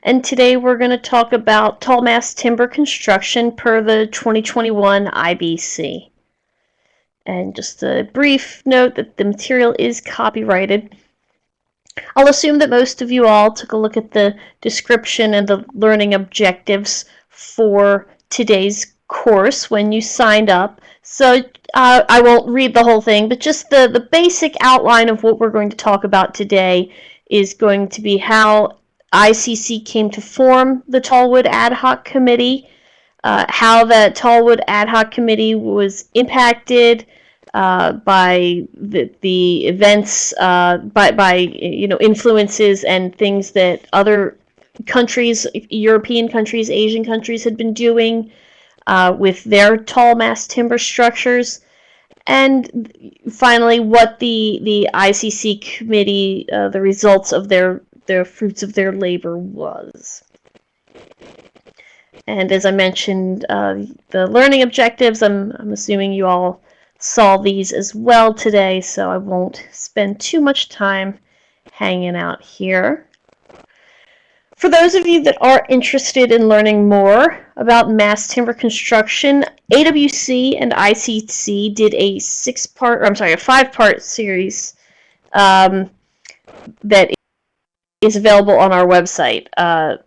and today we're going to talk about tall mast timber construction per the 2021 IBC. And just a brief note that the material is copyrighted. I'll assume that most of you all took a look at the description and the learning objectives for today's course when you signed up. So I won't read the whole thing, but just the basic outline of what we're going to talk about today is going to be how ICC came to form the Tallwood Ad Hoc Committee, how the Tallwood Ad Hoc Committee was impacted by the events, by influences and things that other countries, European countries, Asian countries had been doing with their tall mast timber structures, and finally what the ICC committee, the results of their fruits of their labor was. And as I mentioned, the learning objectives, I'm assuming you all saw these as well today, so I won't spend too much time hanging out here. For those of you that are interested in learning more about mass timber construction, AWC and ICC did a five-part series that is available on our website.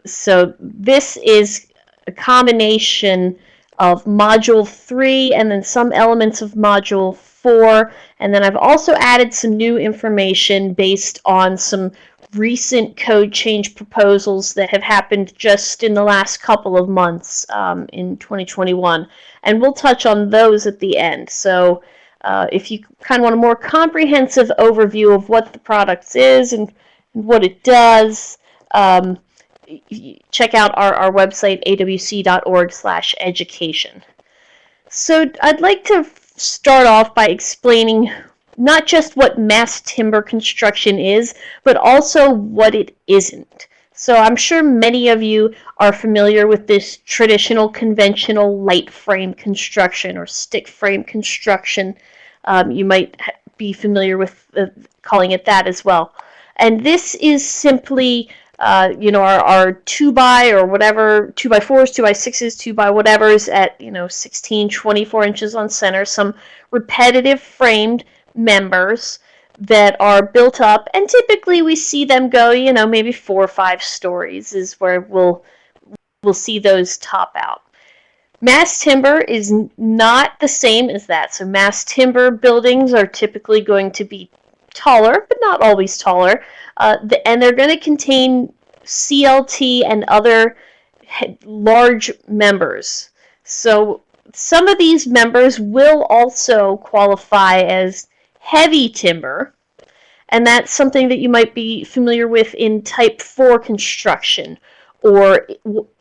So this is a combination of Module 3 and then some elements of Module 4. And then I've also added some new information based on some recent code change proposals that have happened just in the last couple of months in 2021. And we'll touch on those at the end. So if you kind of want a more comprehensive overview of what the product is and what it does, check out our website, awc.org/education. So I'd like to start off by explaining not just what mass timber construction is, but also what it isn't. So I'm sure many of you are familiar with this traditional, conventional light frame construction or stick frame construction. You might be familiar with calling it that as well. And this is simply our 2x or whatever, 2x4s, 2x6s, 2x-whatevers at 16, 24 inches on center, some repetitive framed members that are built up, and typically we see them go, maybe 4 or 5 stories is where we'll see those top out. Mass timber is not the same as that. So mass timber buildings are typically going to be taller, but not always taller, and they're going to contain CLT and other large members. So some of these members will also qualify as heavy timber, and that's something that you might be familiar with in Type 4 construction, or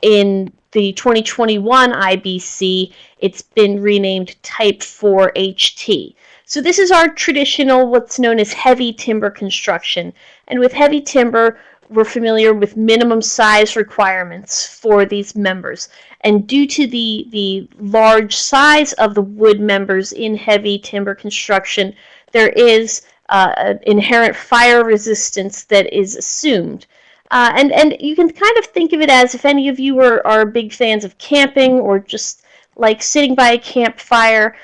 in the 2021 IBC, it's been renamed Type 4 HT. So this is our traditional, what's known as heavy timber construction. And with heavy timber, we're familiar with minimum size requirements for these members. And due to the large size of the wood members in heavy timber construction, there is an inherent fire resistance that is assumed. And you can kind of think of it as, if any of you are big fans of camping or just like sitting by a campfire,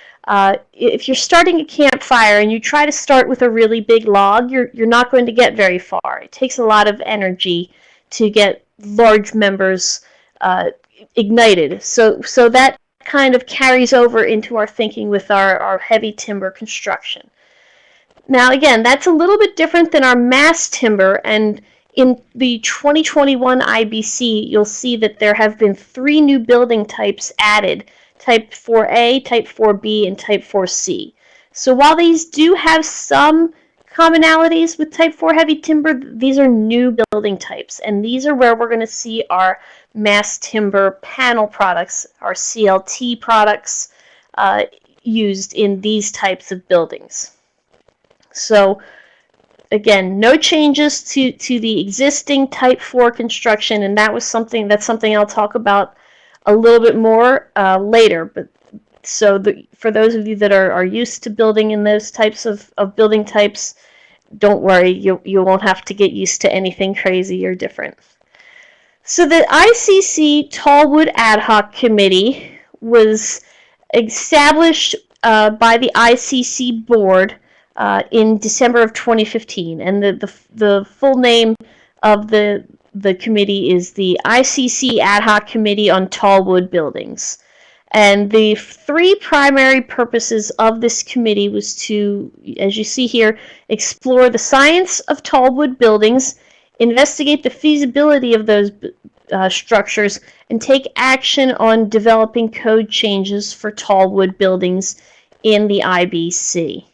if you're starting a campfire and you try to start with a really big log, you're not going to get very far. It takes a lot of energy to get large members ignited. So that kind of carries over into our thinking with our heavy timber construction. Now again, that's a little bit different than our mass timber, and in the 2021 IBC, you'll see that there have been 3 new building types added: Type 4A, Type 4B, and Type 4C. So while these do have some commonalities with Type 4 heavy timber, these are new building types, and these are where we're going to see our mass timber panel products, our CLT products, used in these types of buildings. So again, no changes to the existing Type 4 construction, and that's something I'll talk about a little bit more later. But so for those of you that are used to building in those types of building types, don't worry, you won't have to get used to anything crazy or different. So the ICC Tallwood Ad Hoc Committee was established by the ICC board in December of 2015, and the full name of the committee is the ICC Ad Hoc Committee on Tallwood Buildings. And the three primary purposes of this committee was to, as you see here, explore the science of tallwood buildings, investigate the feasibility of those structures, and take action on developing code changes for tallwood buildings in the IBC.